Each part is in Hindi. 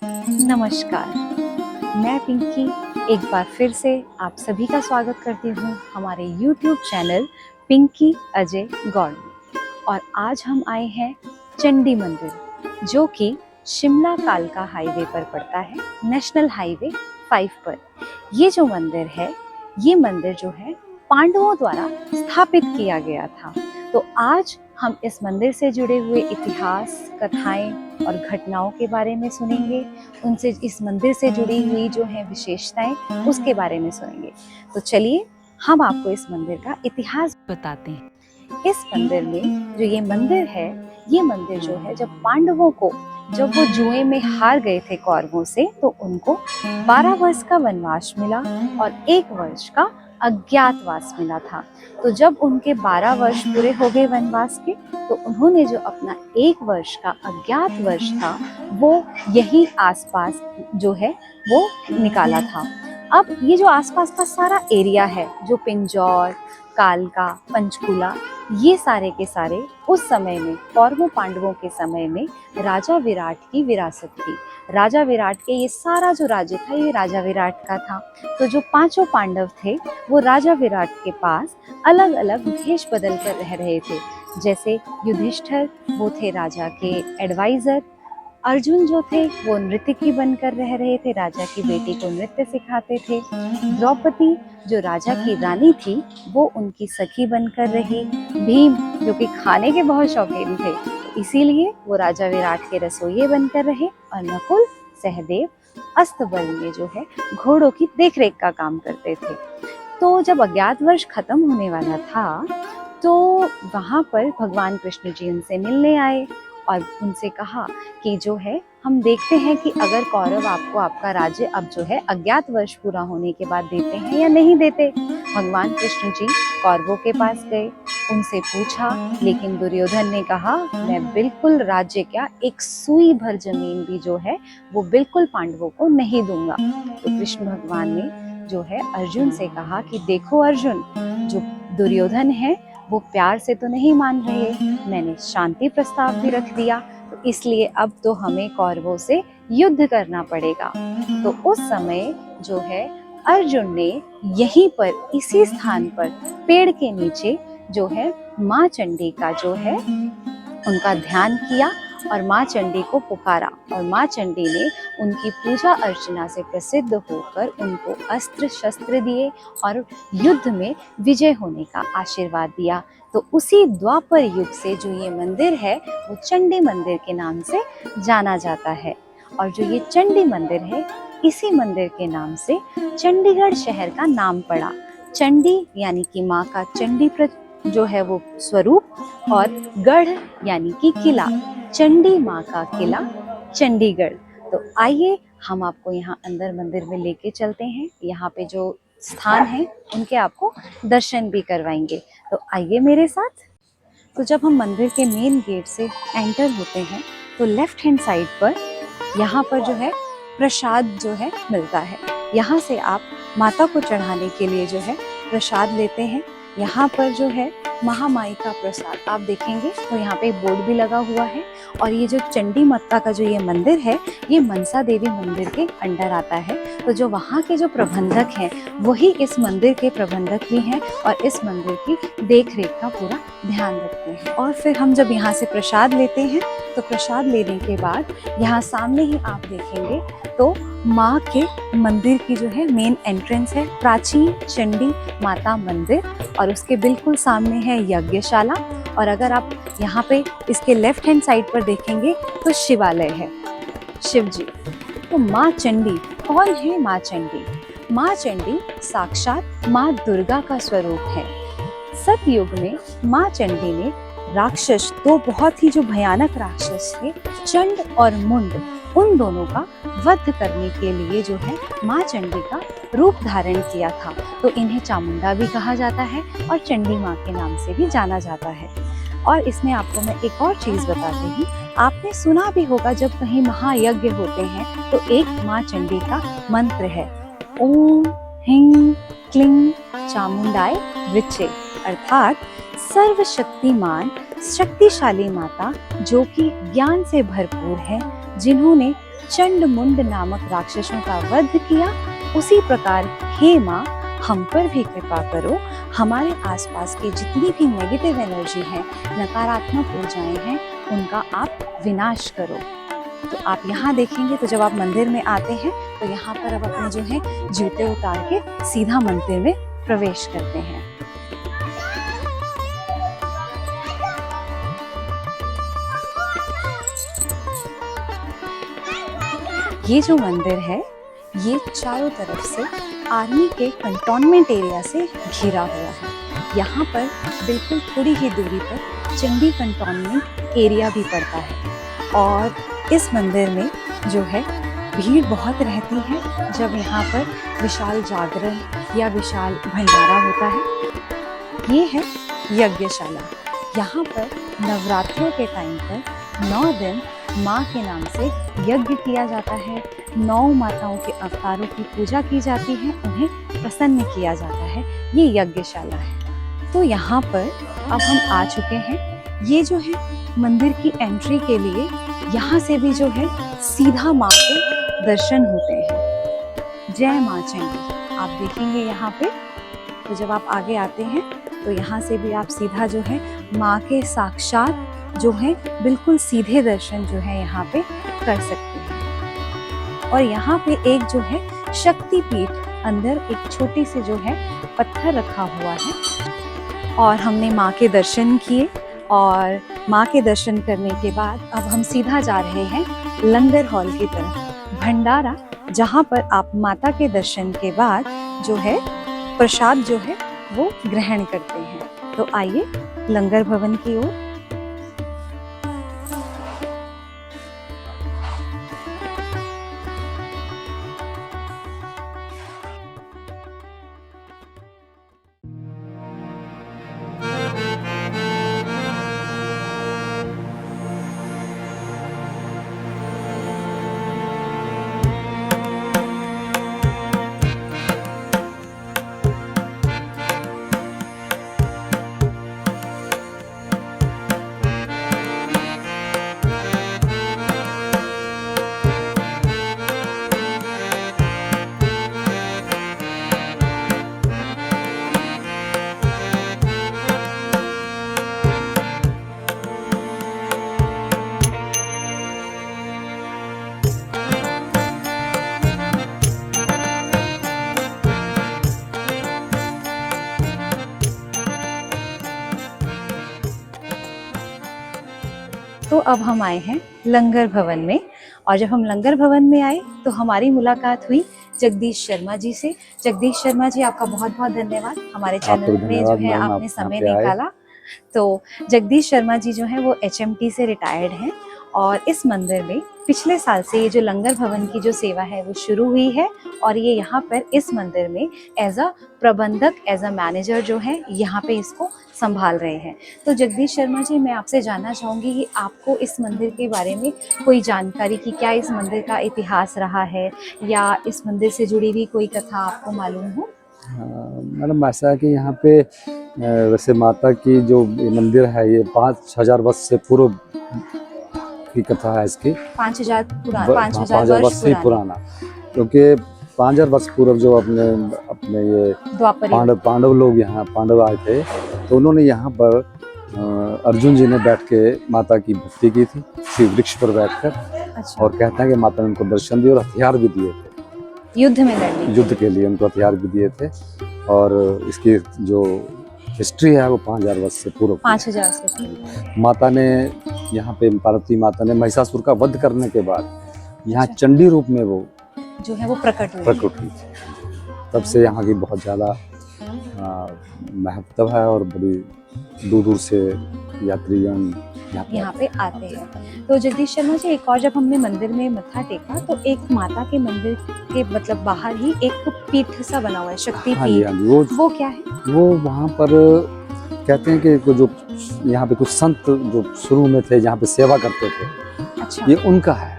नमस्कार, मैं पिंकी एक बार फिर से आप सभी का स्वागत करती हूँ हमारे YouTube चैनल पिंकी अजय गौड़ में। और आज हम आए हैं चंडी मंदिर, जो कि शिमला कालका हाईवे पर पड़ता है, नेशनल हाईवे 5 पर। ये जो मंदिर है, ये मंदिर जो है पांडवों द्वारा स्थापित किया गया था। तो आज हम इस मंदिर से जुड़े हुए इतिहास, कथाएं और घटनाओं के बारे में सुनेंगे। उनसे इस मंदिर से जुड़ी हुई जो है विशेषताएं, उसके बारे में सुनेंगे। तो चलिए हम आपको इस मंदिर का इतिहास बताते हैं। इस मंदिर में जो ये मंदिर है, ये मंदिर जो है जब पांडवों को, जब वो जुए में हार गए थे कौरवों से, तो उनको 12 वर्ष का वनवास मिला और 1 वर्ष का अज्ञातवास मिला था। तो जब उनके 12 वर्ष पूरे हो गए वनवास के, तो उन्होंने जो अपना 1 वर्ष का अज्ञात वर्ष था, वो यही आसपास जो है वो निकाला था। अब ये जो आसपास का सारा एरिया है, जो पिंजौर, कालका, पंचकूला, ये सारे के सारे उस समय में, कौरवों पांडवों के समय में, राजा विराट की विरासत थी। राजा विराट के ये सारा जो राज्य था, ये राजा विराट का था। तो जो 5 पांडव थे, वो राजा विराट के पास अलग अलग भेष बदल कर रह रहे थे। जैसे युधिष्ठिर, वो थे राजा के एडवाइजर। अर्जुन जो थे, वो नृत्यकी बनकर रह रहे थे, राजा की बेटी को नृत्य सिखाते थे। द्रौपदी, जो राजा की रानी थी, वो उनकी सखी बनकर रही। भीम, जो कि खाने के बहुत शौकीन थे, इसीलिए वो राजा विराट के रसोइये बनकर रहे। और नकुल, सहदेव अस्तबल में जो है घोड़ों की देखरेख का काम करते थे। तो जब अज्ञात वर्ष खत्म होने वाला था, तो वहाँ पर भगवान कृष्ण जी उनसे मिलने आए और उनसे कहा कि जो है, हम देखते हैं कि अगर कौरव आपको आपका राज्य अब जो है अज्ञात वर्ष पूरा होने के बाद देते हैं या नहीं देते। भगवान कृष्ण जी कौरवों के पास गए, उनसे पूछा, लेकिन दुर्योधन ने कहा, मैं बिल्कुल राज्य क्या, एक सुई भर जमीन भी जो है वो बिल्कुल पांडवों को नहीं दूंगा। तो कृष्ण भगवान ने जो है अर्जुन से कहा कि देखो अर्जुन, जो दुर्योधन है वो प्यार से तो नहीं मान रहे, मैंने शांति प्रस्ताव भी रख दिया, तो इसलिए अब तो हमें कौरवों से युद्ध करना पड़ेगा। तो उस समय जो है अर्जुन ने यहीं पर, इसी स्थान पर, पेड़ के नीचे जो है माँ चंडी का जो है उनका ध्यान किया और माँ चंडी को पुकारा। और माँ चंडी ने उनकी पूजा अर्चना से प्रसिद्ध होकर उनको अस्त्र शस्त्र दिए और युद्ध में विजय होने का आशीर्वाद दिया। तो उसी द्वापर युग से जो ये मंदिर है, वो चंडी मंदिर के नाम से जाना जाता है। और जो ये चंडी मंदिर है, इसी मंदिर के नाम से चंडीगढ़ शहर का नाम पड़ा। चंडी यानी कि माँ का चंडी जो है वो स्वरूप, और गढ़ यानी कि किला, चंडी माँ का किला चंडीगढ़। तो आइए हम आपको यहाँ अंदर मंदिर में लेके चलते हैं। यहाँ पे जो स्थान है उनके आपको दर्शन भी करवाएंगे। तो आइए मेरे साथ। तो जब हम मंदिर के मेन गेट से एंटर होते हैं, तो लेफ्ट हैंड साइड पर यहाँ पर जो है प्रसाद जो है मिलता है। यहाँ से आप माता को चढ़ाने के लिए जो है प्रसाद लेते हैं। यहाँ पर जो है महामाई का प्रसाद आप देखेंगे, तो यहाँ पे बोर्ड भी लगा हुआ है। और ये जो चंडी माता का जो ये मंदिर है, ये मनसा देवी मंदिर के अंडर आता है। तो जो वहाँ के जो प्रबंधक हैं, वही इस मंदिर के प्रबंधक भी हैं और इस मंदिर की देख रेख का पूरा ध्यान रखते हैं। और फिर हम जब यहाँ से प्रसाद लेते हैं, तो प्रसाद लेने के बाद यहाँ सामने ही आप देखेंगे तो माँ के मंदिर की जो है मेन एंट्रेंस है, प्राचीन चंडी माता मंदिर, और उसके बिल्कुल सामने है यज्ञशाला। और अगर आप यहाँ पे इसके लेफ्ट हैंड साइड पर देखेंगे तो शिवालय है, शिव जी। तो माँ चंडी कौन है? माँ चंडी, माँ चंडी साक्षात माँ दुर्गा का स्वरूप है। सतयुग में माँ चंडी ने राक्षस, दो बहुत ही जो भयानक राक्षस थे, चंड और मुंड, उन दोनों का वध करने के लिए जो है माँ चंडी का रूप धारण किया था। तो इन्हें चामुंडा भी कहा जाता है और चंडी माँ के नाम से भी जाना जाता है। और इसमें आपको मैं एक और चीज बताती हूँ, आपने सुना भी होगा जब कहीं महायज्ञ होते हैं तो एक माँ चंडी का मंत्र है, ओम ह्रीं क्लीं चामुंडाय विचे, अर्थात सर्वशक्तिमान शक्तिशाली माता जो कि ज्ञान से भरपूर है, जिन्होंने चंड मुंड नामक राक्षसों का वध किया, उसी प्रकार हे माँ हम पर भी कृपा करो, हमारे आसपास की जितनी भी नेगेटिव एनर्जी है, नकारात्मक ऊर्जाएं हैं, उनका आप विनाश करो। तो आप यहाँ देखेंगे तो जब आप मंदिर में आते हैं तो यहाँ पर आप अपने जो है जूते उतार के सीधा मंदिर में प्रवेश करते हैं। ये जो मंदिर है ये चारों तरफ से आर्मी के कंटोनमेंट एरिया से घिरा हुआ है। यहाँ पर बिल्कुल थोड़ी ही दूरी पर चंडी कंटोनमेंट एरिया भी पड़ता है और इस मंदिर में जो है भीड़ बहुत रहती है जब यहाँ पर विशाल जागरण या विशाल भंडारा होता है। ये है यज्ञशाला। यहाँ पर नवरात्रों के टाइम पर 9 दिन माँ के नाम से यज्ञ किया जाता है। 9 माताओं के अवतारों की पूजा की जाती है, उन्हें प्रसन्न किया जाता है। ये यज्ञशाला है। तो यहाँ पर अब हम आ चुके हैं। ये जो है मंदिर की एंट्री के लिए यहाँ से भी जो है सीधा माँ के दर्शन होते हैं। जय माँ चंडी आप देखेंगे यहाँ पे। तो जब आप आगे आते हैं तो यहाँ से भी आप सीधा जो है माँ के साक्षात जो है बिल्कुल सीधे दर्शन जो है यहाँ पे कर सकते हैं। और यहाँ पे एक जो है शक्ति पीठ, अंदर एक छोटी सी जो है पत्थर रखा हुआ है और हमने माँ के दर्शन किए। और माँ के दर्शन करने के बाद अब हम सीधा जा रहे हैं लंगर हॉल की तरफ, भंडारा, जहाँ पर आप माता के दर्शन के बाद जो है प्रसाद जो है वो ग्रहण करते हैं। तो आइए लंगर भवन की ओर। तो अब हम आए हैं लंगर भवन में और जब हम लंगर भवन में आए तो हमारी मुलाकात हुई जगदीश शर्मा जी से। जगदीश शर्मा जी आपका बहुत बहुत धन्यवाद हमारे चैनल में जो है आपने समय निकाला। तो जगदीश शर्मा जी जो है वो HMT से रिटायर्ड हैं और इस मंदिर में पिछले साल से ये जो लंगर भवन की जो सेवा है वो शुरू हुई है और ये यहाँ पर इस मंदिर में एज अ प्रबंधक, एज अ मैनेजर जो है यहाँ पे इसको संभाल रहे हैं। तो जगदीश शर्मा जी मैं आपसे जानना चाहूँगी कि आपको इस मंदिर के बारे में कोई जानकारी कि क्या इस मंदिर का इतिहास रहा है या इस मंदिर से जुड़ी हुई कोई कथा आपको मालूम हो? मैडम ऐसा है कि यहाँ पे वैसे माता की जो मंदिर है ये 5000 वर्ष से पूर्व की कथा है इसकी। 5000 वर्ष से पुराना, क्योंकि 5000 वर्ष पूर्व जो अपने ये पांडव लोग यहाँ पांडव आए थे तो उन्होंने यहाँ पर अर्जुन जी ने बैठ के माता की भक्ति की थी शिव वृक्ष पर बैठकर। अच्छा। और कहते हैं कि माता ने उनको दर्शन दिए और हथियार भी दिए थे युद्ध के लिए उनको हथियार भी दिए थे। और इसकी जो हिस्ट्री है वो 5000 वर्ष से पूर्व। 5000 से माता ने यहाँ पे पार्वती माता ने महिषासुर का वध करने के बाद यहाँ चंडी रूप में वो जो है वो प्रकट हुई थी। तब से यहाँ की बहुत ज़्यादा महत्व है और बड़ी दूर दूर से यात्रीगण यहाँ पे आते हैं। तो जगदीश शर्मा जी एक और जब हमने मंदिर में मत्था टेका तो एक माता के मंदिर के मतलब बाहर ही एक पीठ सा बना हुआ है, शक्ति पीठ। वो क्या है? वो वहाँ पर कहते हैं कि जो यहाँ पे कुछ संत जो शुरू में थे जहाँ पे सेवा करते थे। अच्छा। ये उनका है।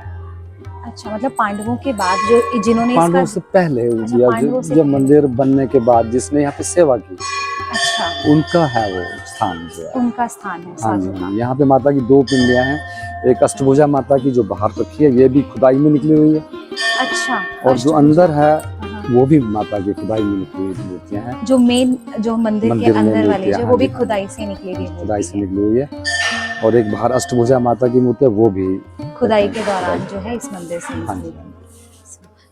अच्छा, मतलब पांडवों के बाद जो जिन्होंने पांडवों से पहले जब मंदिर बनने के बाद जिसने यहाँ पे सेवा की। अच्छा। उनका है वो स्थान जो है। उनका स्थान है हाँ जी, साधु का। यहाँ पे माता की 2 पिंडियां हैं। एक अष्टभुजा माता की जो बाहर रखी है, ये भी खुदाई में निकली हुई है। अच्छा। और जो अंदर है हाँ। वो भी माता की खुदाई में निकली हुई मूर्तियां हैं। जो मेन जो मंदिर के मंदिर में अंदर वाली मूर्तियां, जो हाँ वो भी जी, हाँ खुदाई से निकली हुई खुदाई से मूर्ति निकली हुई है। और एक बाहर अष्टभुजा माता की मूर्ति है, वो भी है खुदाई के दौरान जो है इस मंदिर से हाँ निकली। जी।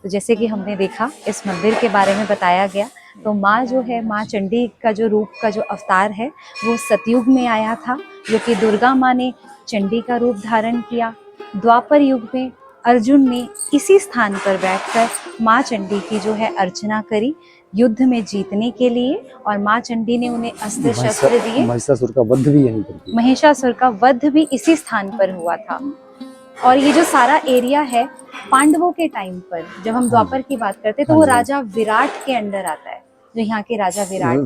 तो जैसे कि हमने देखा इस मंदिर के बारे में बताया गया, तो माँ जो है, माँ चंडी का जो रूप का जो अवतार है वो सतयुग में आया था, जो कि दुर्गा माँ ने चंडी का रूप धारण किया। द्वापर युग में अर्जुन ने इसी स्थान पर बैठकर माँ चंडी की जो है अर्चना करी युद्ध में जीतने के लिए, और माँ चंडी ने उन्हें अस्त्र शस्त्र दिए। महिषासुर का वध भी यहीं पर किया। महिषासुर का वध भी इसी स्थान पर हुआ था। और ये जो सारा एरिया है पांडवों के टाइम पर, जब हम द्वापर की बात करते हैं तो वो राजा विराट के अंडर आता है, जो यहाँ के राजा विराट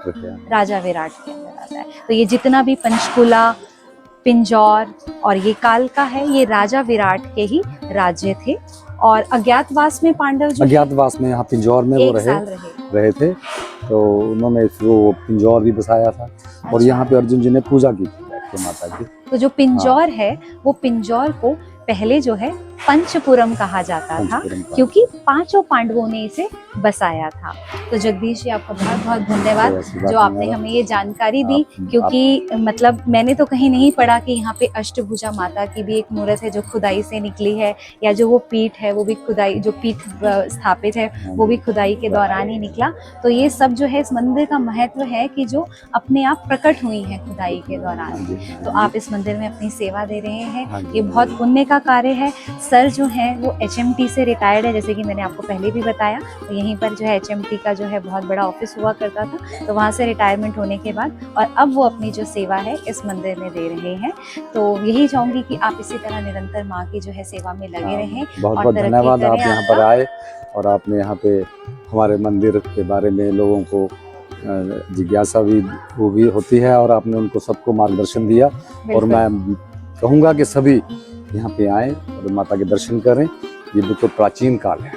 रखे हैं। राजा विराट के अंदर आता है। तो ये जितना भी पंचकुला, पिंजौर और ये कालका है, ये राजा विराट के ही राज्य थे। और अज्ञातवास में पांडव जो अज्ञातवास में यहाँ पिंजौर में वो रहे थे, तो उन्होंने वो पिंजौर भी बसाया था। और यहाँ पे अर्जुन जी ने पूजा की थी बैठ के माता की। तो जो पिंजौर है वो पिंजौर को पहले जो है पंचपुरम कहा जाता था, क्योंकि 5 पांडवों ने इसे बसाया था। तो जगदीश जी आपका बहुत बहुत धन्यवाद जो आपने हमें ये जानकारी दी, क्योंकि मतलब मैंने तो कहीं नहीं पढ़ा कि यहाँ पे अष्टभुजा माता की भी एक मूर्त है जो खुदाई से निकली है, या जो वो पीठ है वो भी खुदाई, जो पीठ स्थापित है वो भी खुदाई के दौरान ही निकला। तो ये सब जो है इस मंदिर का महत्व है कि जो अपने आप प्रकट हुई है खुदाई के दौरान। तो आप इस मंदिर में अपनी सेवा दे रहे हैं, ये बहुत पुण्य का कार्य है। सर जो है वो HMT से रिटायर्ड है, जैसे कि मैंने आपको पहले भी बताया। तो यहीं पर जो है HMT का जो है बहुत बड़ा ऑफिस हुआ करता था, तो वहाँ से रिटायरमेंट होने के बाद और अब वो अपनी जो सेवा है इस मंदिर में दे रहे हैं। तो यही चाहूंगी कि आप इसी तरह निरंतर माँ की जो है सेवा में लगे रहें। बहुत बहुत धन्यवाद, आप यहाँ पर आए और आपने यहाँ पे हमारे मंदिर के बारे में लोगों को जिज्ञासा भी वो भी होती है, और आपने उनको सबको मार्गदर्शन दिया। और मैं कहूँगा कि सभी यहाँ पे आए और माता के दर्शन करें। ये बिल्कुल प्राचीन काल है,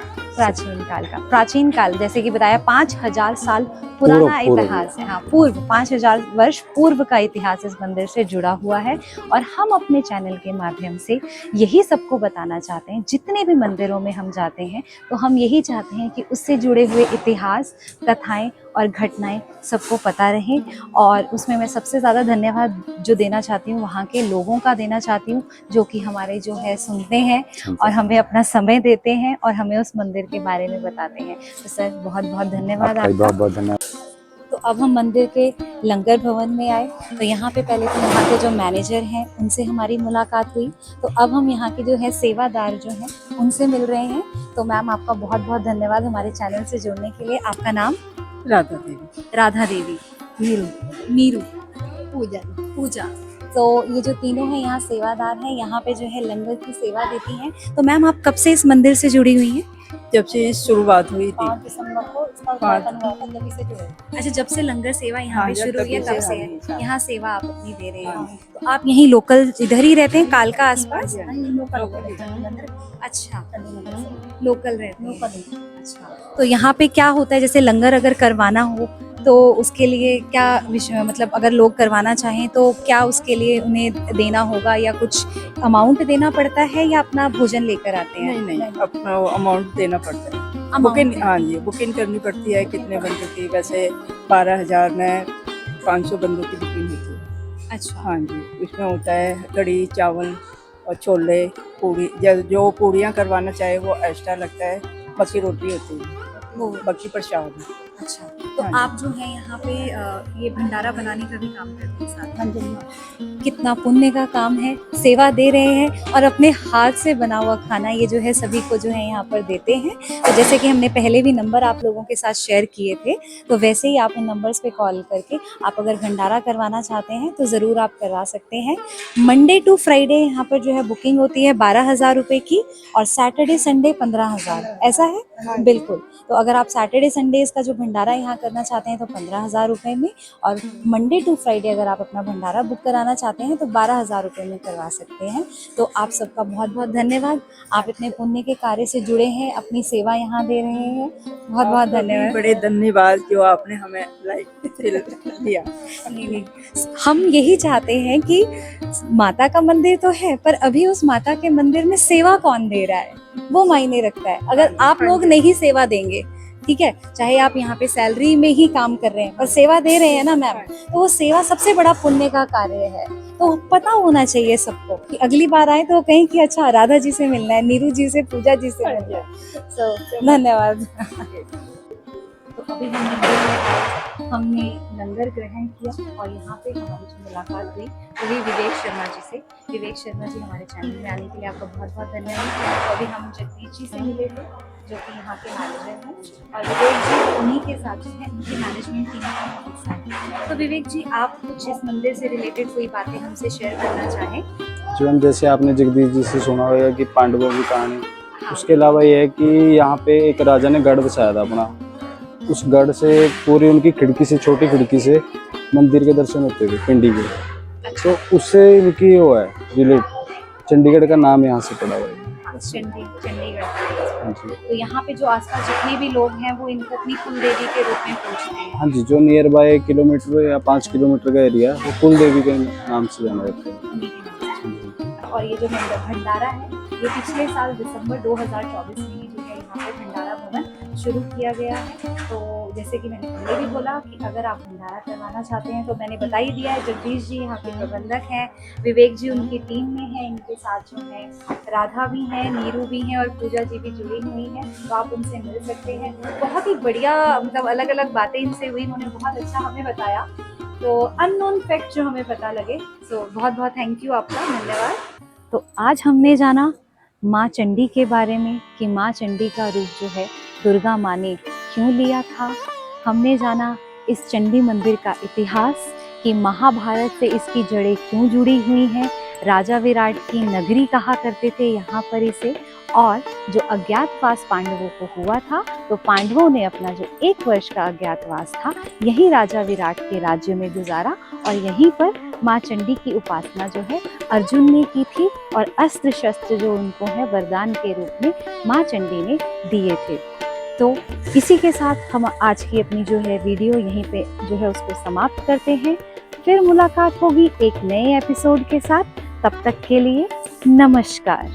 प्राचीन काल जैसे कि बताया 5000 साल पुराना इतिहास है। हाँ, पूर्व 5000 वर्ष पूर्व का इतिहास इस मंदिर से जुड़ा हुआ है। और हम अपने चैनल के माध्यम से यही सबको बताना चाहते हैं, जितने भी मंदिरों में हम जाते हैं तो हम यही चाहते हैं कि उससे जुड़े हुए इतिहास, कथाएं और घटनाएं सबको पता रहें। और उसमें मैं सबसे ज़्यादा धन्यवाद जो देना चाहती हूँ वहाँ के लोगों का देना चाहती हूँ, जो कि हमारे जो है सुनते हैं और हमें अपना समय देते हैं और हमें उस मंदिर के बारे में बताते हैं। तो सर बहुत बहुत धन्यवाद आपका। बहुत बहुत धन्यवाद। तो अब हम मंदिर के लंगर भवन में आए, तो यहाँ पे पहले तो यहाँ के जो मैनेजर हैं उनसे हमारी मुलाकात हुई। तो अब हम यहाँ के जो है सेवादार जो हैं उनसे मिल रहे हैं। तो मैम आपका बहुत बहुत धन्यवाद हमारे चैनल से जुड़ने के लिए। आपका नाम? राधा देवी। राधा देवी। मीरू। पूजा। तो ये जो तीनों हैं यहाँ सेवादार हैं, यहाँ पे जो है लंगर की सेवा देती हैं। तो मैम आप कब से इस मंदिर से जुड़ी हुई हैं? जब से शुरुआत हुई थी 5 दिसंबर को इसका उद्घाटन हुआ था, तभी से जुड़े। अच्छा, जब से लंगर सेवा यहाँ पे शुरू हुई है तब से यहाँ सेवा आप अपनी दे रहे हैं। तो आप यहीं लोकल इधर ही रहते हैं, कालका आसपास? अच्छा, लोकल रहते हैं। अच्छा, तो यहाँ पे क्या होता है, जैसे लंगर अगर करवाना हो तो उसके लिए क्या मतलब अगर लोग करवाना चाहें तो क्या उसके लिए उन्हें देना होगा, या कुछ अमाउंट देना पड़ता है, या अपना भोजन लेकर आते हैं? नहीं, अपना अमाउंट देना पड़ता है। बुकिंग, हाँ जी, बुकिंग करनी पड़ती है। कितने बंदों की? वैसे 12,000 में 500 बंदों की बुकिंग होती है। अच्छा। हाँ जी, उसमें होता है कड़ी चावल और छोले, पूरी। जो पूरियाँ करवाना चाहे वो एक्स्ट्रा लगता है। बाकी रोटी होती है, वो बाकी प्रसाद। अच्छा, तो आप जो है यहाँ पे ये भंडारा बनाने का भी काम करते हैं साथ? हाँ जी। कितना पुण्य का काम है, सेवा दे रहे हैं और अपने हाथ से बना हुआ खाना ये जो है सभी को जो है यहाँ पर देते हैं। तो जैसे कि हमने पहले भी नंबर आप लोगों के साथ शेयर किए थे, तो वैसे ही आप इन नंबर्स पे कॉल करके आप अगर भंडारा करवाना चाहते हैं तो ज़रूर आप करवा सकते हैं। मंडे टू फ्राइडे यहाँ पर जो है बुकिंग होती है 12,000 रुपये की, और सैटरडे संडे 15,000। ऐसा है? बिल्कुल। तो अगर आप सैटरडे संडे इसका जो भंडारा यहाँ करना चाहते हैं तो 15,000 रुपये में, और मंडे टू फ्राइडे अगर आप अपना भंडारा बुक कराना चाहते हैं तो 12,000 रुपये में करवा सकते हैं। तो आप सबका बहुत बहुत धन्यवाद, आप इतने पुण्य के कार्य से जुड़े हैं, अपनी सेवा यहाँ दे रहे हैं, बहुत बहुत धन्यवाद। बड़े धन्यवाद जो आपने हमें लाइक दिया। हम यही चाहते हैं कि माता का मंदिर तो है, पर अभी उस माता के मंदिर में सेवा कौन दे रहा है वो मायने रखता है। अगर आप लोग नहीं सेवा देंगे, ठीक है, चाहे आप यहाँ पे सैलरी में ही काम कर रहे हैं पर सेवा दे रहे हैं ना मैम, तो वो सेवा सबसे बड़ा पुण्य का कार्य है। तो पता होना चाहिए सबको कि अगली बार आए तो वो कहें कि अच्छा राधा जी से मिलना है, नीरू जी से, पूजा जी से मिलना है। सो धन्यवाद। तो अभी हम मंदिर में आए, हमने लंगर ग्रहण किया और यहाँ पे हमारी जो मुलाकात हुई वो हुई विवेक शर्मा जी से। विवेक शर्मा जी हमारे चैनल में आने के लिए आपका बहुत बहुत धन्यवाद। तो अभी हम जगदीश जी से मिले थे जो कि यहाँ के मैनेजर हैं, और विवेक जी उन्हीं के साथ जो है उनकी मैनेजमेंट टीम का हिस्सा है। तो विवेक जी, आप कुछ इस मंदिर से रिलेटेड कोई बातें हमसे शेयर करना चाहें? जी मैम, जैसे आपने जगदीश जी से सुना होगा कि पांडवों की कहानी, उसके अलावा ये है कि यहाँ पे एक राजा ने गढ़ बसाया था अपना। उस गढ़ से पूरी उनकी खिड़की से, छोटी खिड़की से मंदिर के दर्शन होते थे पिंडी के। तो उससे इनकी वो है रिलेट, चंडीगढ़ का नाम यहाँ से पड़ा हुआ है। चंडीगढ़। तो यहाँ पे जो आसपास जितने भी लोग हैं वो इनको अपनी कुल देवी के रूप में पूजते हैं। हाँ जी, जो नियर बाय किलोमीटर या 5 किलोमीटर का एरिया वो कुल देवी के नाम से जाना जाता है। और ये जो भंडारा है ये पिछले साल दिसंबर 2024 में ही जो है यहाँ पे भंडारा भवन शुरू किया गया है। तो जैसे कि मैंने पहले भी बोला कि अगर आप भंडारा करवाना चाहते हैं तो मैंने बता ही दिया है, जगदीश जी यहाँ के प्रबंधक हैं, विवेक जी उनकी टीम में हैं, इनके साथ जो है राधा भी हैं, नीरू भी हैं और पूजा जी भी जुड़ी हुई हैं। तो आप उनसे मिल सकते हैं। बहुत ही बढ़िया, मतलब अलग अलग बातें इनसे हुई, उन्होंने बहुत अच्छा हमें बताया, तो अननोन फैक्ट जो हमें पता लगे। तो बहुत बहुत थैंक यू आपका, धन्यवाद। तो आज हमने जाना माँ चंडी के बारे में कि माँ चंडी का रूप जो है दुर्गा माँ ने क्यों लिया था। हमने जाना इस चंडी मंदिर का इतिहास कि महाभारत से इसकी जड़ें क्यों जुड़ी हुई हैं, राजा विराट की नगरी कहा करते थे यहाँ पर इसे, और जो अज्ञातवास पांडवों को हुआ था तो पांडवों ने अपना जो 1 वर्ष का अज्ञातवास था यही राजा विराट के राज्य में गुजारा, और यहीं पर माँ चंडी की उपासना जो है अर्जुन ने की थी, और अस्त्र शस्त्र जो उनको है वरदान के रूप में माँ चंडी ने दिए थे। तो इसी के साथ हम आज की अपनी जो है वीडियो यहीं पे जो है उसको समाप्त करते हैं। फिर मुलाकात होगी एक नए एपिसोड के साथ, तब तक के लिए नमस्कार।